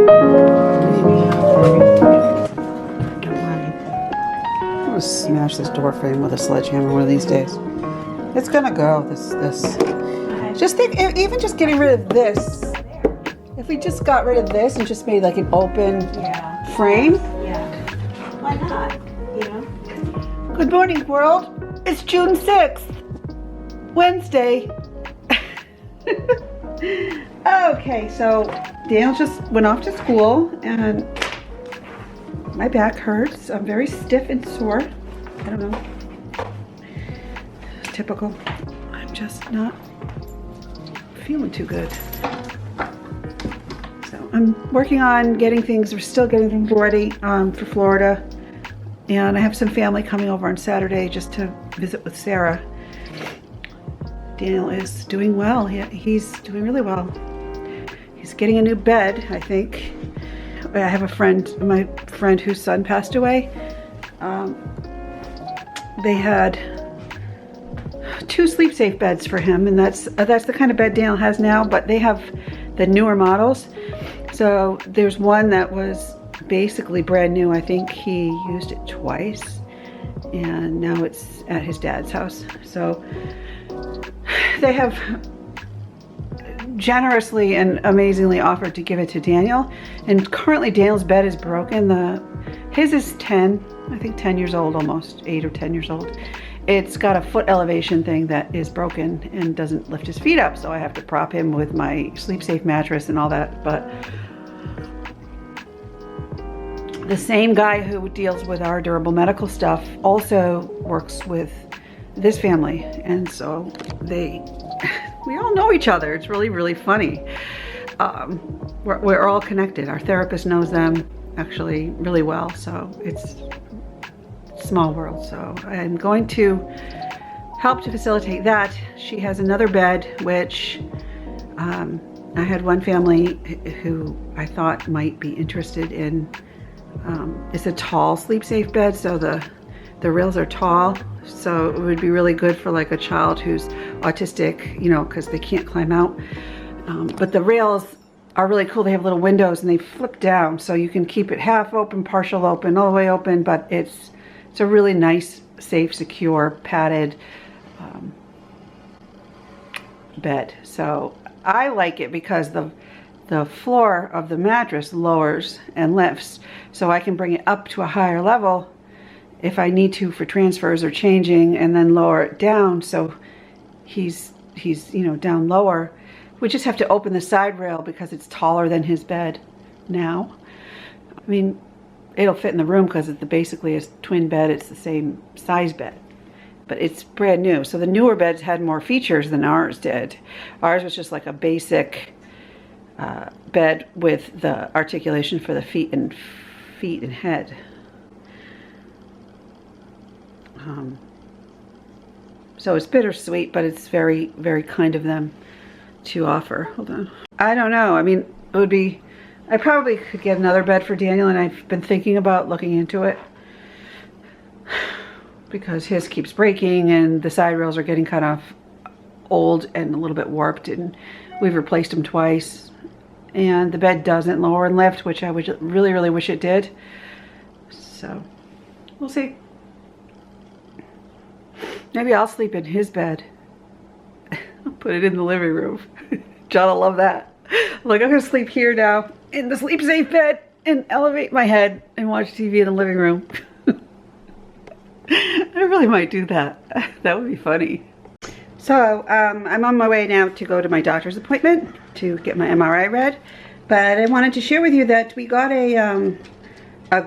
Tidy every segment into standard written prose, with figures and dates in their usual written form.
I'm gonna smash this door frame with a sledgehammer one of these days. It's gonna go. This. Just think, even just getting rid of this. If we just got rid of this and just made like an open frame. Yeah. Why not? You know. Good morning, world. It's June 6th, Wednesday. Okay, so Daniel just went off to school and my back hurts. I'm very stiff and sore. I don't know. Typical. I'm just not feeling too good. So I'm working on getting things, we're still getting things ready for Florida. And I have some family coming over on Saturday just to visit with Sarah. Daniel is doing well. He's doing really well. He's getting a new bed, I think. I have a friend, my friend whose son passed away. They had 2 sleep safe beds for him, and that's the kind of bed Daniel has now, but they have the newer models. So there's one that was basically brand new. I think he used it twice, and now it's at his dad's house. So they have generously and amazingly offered to give it to Daniel, and currently Daniel's bed is broken. His is 10, I think 10 years old, almost 8 or 10 years old. It's got a foot elevation thing that is broken and doesn't lift his feet up, so I have to prop him with my sleep safe mattress and all that. But the same guy who deals with our durable medical stuff also works with this family, and so we all know each other. It's really, really funny. We're all connected. Our therapist knows them actually really well, so it's a small world. So I'm going to help to facilitate that. She has another bed, which I had one family who I thought might be interested in. It's a tall sleep safe bed, so the rails are tall, so it would be really good for like a child who's autistic, you know, because they can't climb out. But the rails are really cool. They have little windows and they flip down, so you can keep it half open, partial open, all the way open, but it's a really nice, safe, secure, padded bed. So I like it because the floor of the mattress lowers and lifts, so I can bring it up to a higher level if I need to for transfers or changing, and then lower it down so he's you know, down lower. We just have to open the side rail because it's taller than his bed now. I mean, it'll fit in the room because it's basically a twin bed. It's the same size bed, but it's brand new. So the newer beds had more features than ours did. Ours was just like a basic bed with the articulation for the feet and head. So it's bittersweet, but it's very, very kind of them to offer. Hold on. I don't know. I mean, it would be, I probably could get another bed for Daniel, and I've been thinking about looking into it because his keeps breaking and the side rails are getting kind of old and a little bit warped, and we've replaced them twice, and the bed doesn't lower and lift, which I would really, really wish it did. So we'll see. Maybe I'll sleep in his bed. I'll put it in the living room. John will love that. Like, I'm gonna sleep here now in the sleep safe bed and elevate my head and watch TV in the living room. I really might do that. That would be funny. So I'm on my way now to go to my doctor's appointment to get my MRI read. But I wanted to share with you that we got a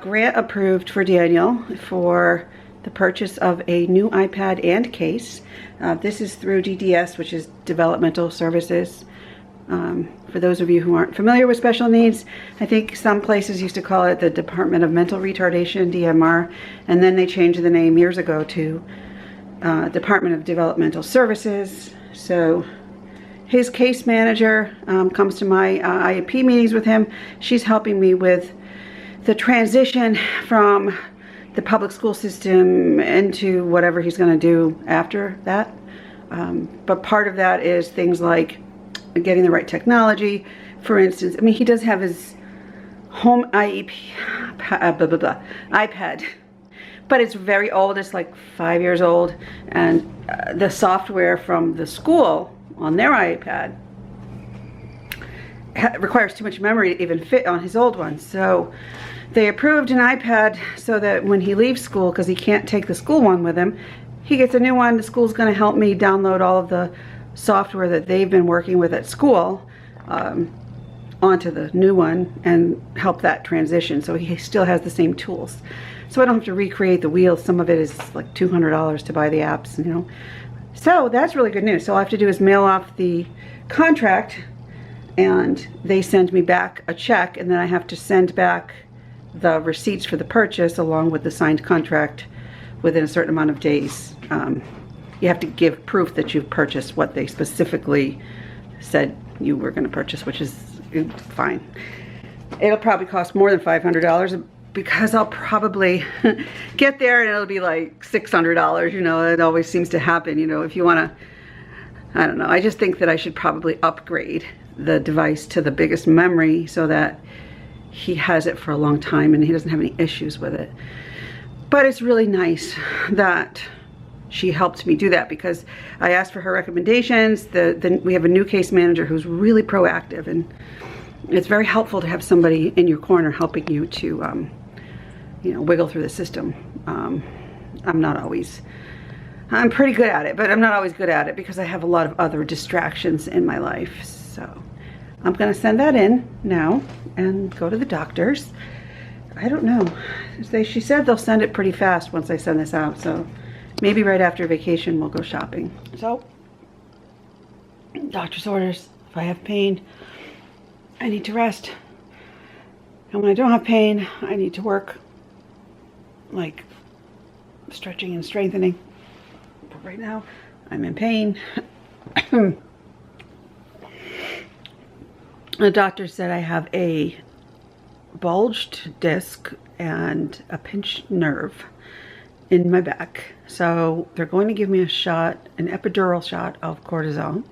grant approved for Daniel for the purchase of a new iPad and case. This is through DDS, which is Developmental Services. For those of you who aren't familiar with special needs, I think some places used to call it the Department of Mental Retardation, DMR, and then they changed the name years ago to Department of Developmental Services. So his case manager comes to my IEP meetings with him. She's helping me with the transition from the public school system into whatever he's going to do after that. But part of that is things like getting the right technology. For instance, I mean, he does have his home iPad, but it's very old. It's like 5 years old, and the software from the school on their iPad requires too much memory to even fit on his old one. So they approved an iPad so that when he leaves school, because he can't take the school one with him, he gets a new one. The school's going to help me download all of the software that they've been working with at school onto the new one and help that transition, so he still has the same tools. So I don't have to recreate the wheels. Some of it is like $200 to buy the apps, you know. So that's really good news. So all I have to do is mail off the contract, and they send me back a check, and then I have to send back the receipts for the purchase along with the signed contract within a certain amount of days. You have to give proof that you've purchased what they specifically said you were going to purchase, which is fine. It'll probably cost more than $500 because I'll probably get there and it'll be like $600. You know, it always seems to happen. You know, if you want to, I don't know. I just think that I should probably upgrade the device to the biggest memory so that he has it for a long time and he doesn't have any issues with it. But it's really nice that she helped me do that, because I asked for her recommendations. We have a new case manager who's really proactive, and it's very helpful to have somebody in your corner helping you to, you know, wiggle through the system. I'm pretty good at it, but I'm not always good at it because I have a lot of other distractions in my life. So I'm gonna send that in now and go to the doctor's. I don't know. She said they'll send it pretty fast once I send this out, so maybe right after vacation we'll go shopping. So, doctor's orders. If I have pain, I need to rest. And when I don't have pain, I need to work, like stretching and strengthening. But right now, I'm in pain. The doctor said I have a bulged disc and a pinched nerve in my back. So they're going to give me a shot, an epidural shot of cortisone,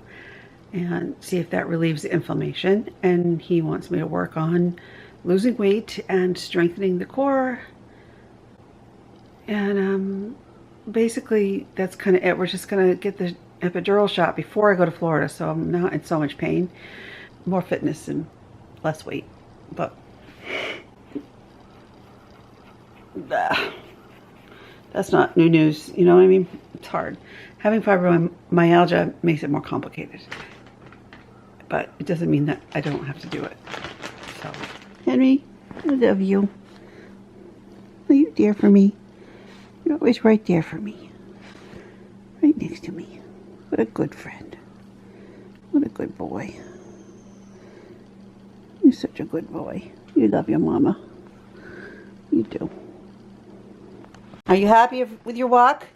and see if that relieves the inflammation. And he wants me to work on losing weight and strengthening the core. And basically that's kind of it. We're just gonna get the epidural shot before I go to Florida, so I'm not in so much pain. More fitness and less weight. But that's not new news, you know what I mean? It's hard. Having fibromyalgia makes it more complicated, but it doesn't mean that I don't have to do it. So, Henry, I love you. Are you there for me? You're always right there for me. Right next to me. What a good friend. What a good boy. You're such a good boy. You love your mama. You do. Are you happy with your walk?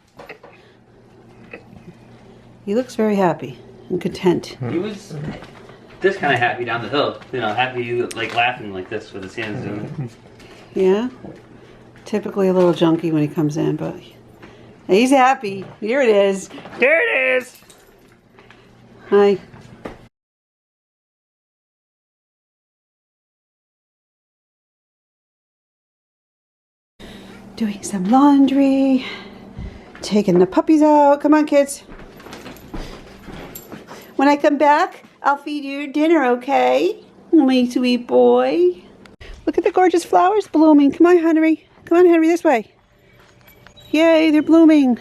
He looks very happy and content. He was this kind of happy down the hill. You know, happy, like laughing like this with his hands doing it. Yeah? Typically a little junky when he comes in, but he's happy. Here it is. There it is. Hi. Doing some laundry, taking the puppies out. Come on, kids. When I come back, I'll feed you dinner, okay? My sweet boy. Look at the gorgeous flowers blooming. Come on, Henry. Come on, Henry, this way. Yay, they're blooming.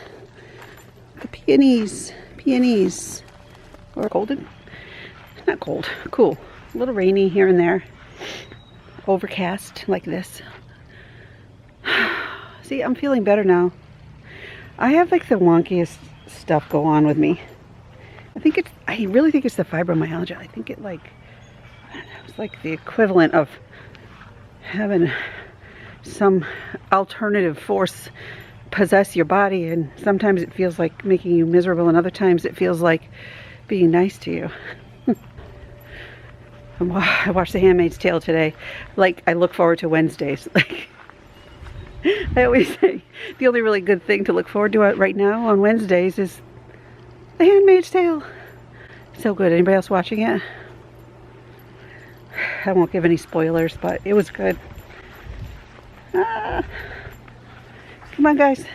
The peonies. Peonies. Or golden? Not cold. Cool. A little rainy here and there. Overcast like this. See, I'm feeling better now. I have like the wonkiest stuff go on with me. I really think it's the fibromyalgia. I think it like, I don't know, it's like the equivalent of having some alternative force possess your body, and sometimes it feels like making you miserable, and other times it feels like being nice to you. I watched The Handmaid's Tale today. Like, I look forward to Wednesdays. Like, I always say the only really good thing to look forward to right now on Wednesdays is The Handmaid's Tale. So good. Anybody else watching it? I won't give any spoilers, but it was good. Come on, guys.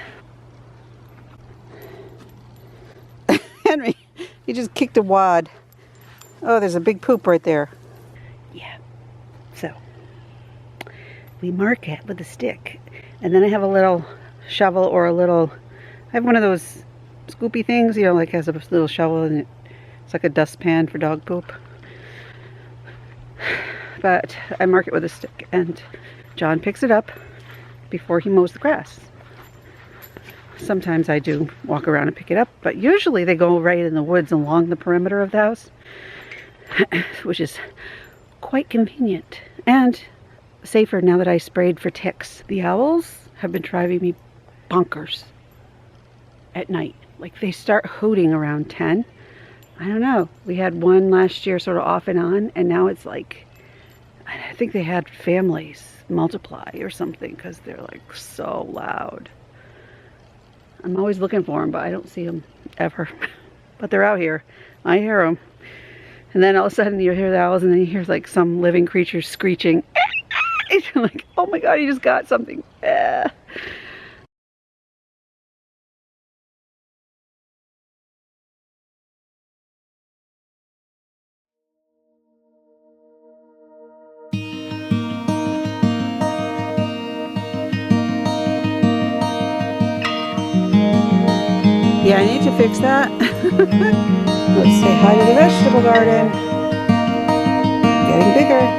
Henry, he just kicked a wad. Oh, there's a big poop right there. Yeah. So, we mark it with a stick. And then I have a little shovel or a little... I have one of those scoopy things, you know, like has a little shovel and it's like a dustpan for dog poop. But I mark it with a stick and John picks it up before he mows the grass. Sometimes I do walk around and pick it up, but usually they go right in the woods along the perimeter of the house, which is quite convenient and safer now that I sprayed for ticks. The owls have been driving me bonkers at night. Like they start hooting around 10. I don't know. We had one last year sort of off and on, and now it's like, I think they had families multiply or something because they're like so loud. I'm always looking for them, but I don't see them ever. But they're out here. I hear them. And then all of a sudden you hear the owls, and then you hear like some living creature screeching. You're like, oh my God, you just got something. Yeah, I need to fix that. Let's say hi to the vegetable garden. Getting bigger.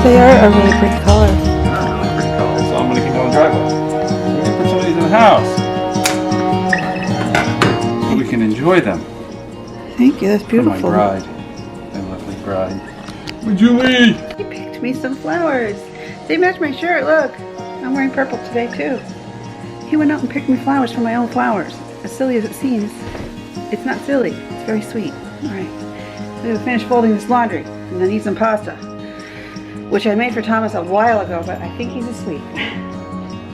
They are a really pretty color. So I'm gonna keep on driveway. So we can put some of these in the house. So we can enjoy them. Thank you, that's For beautiful. my bride. My lovely bride. Julie! He picked me some flowers. They match my shirt, look. I'm wearing purple today too. He went out and picked me flowers from my own flowers. As silly as it seems, it's not silly. It's very sweet. All right, I'm gonna finish folding this laundry and then eat some pasta, which I made for Thomas a while ago, but I think he's asleep.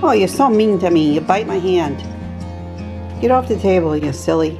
Oh, you're so mean to me. You bite my hand. Get off the table, you silly.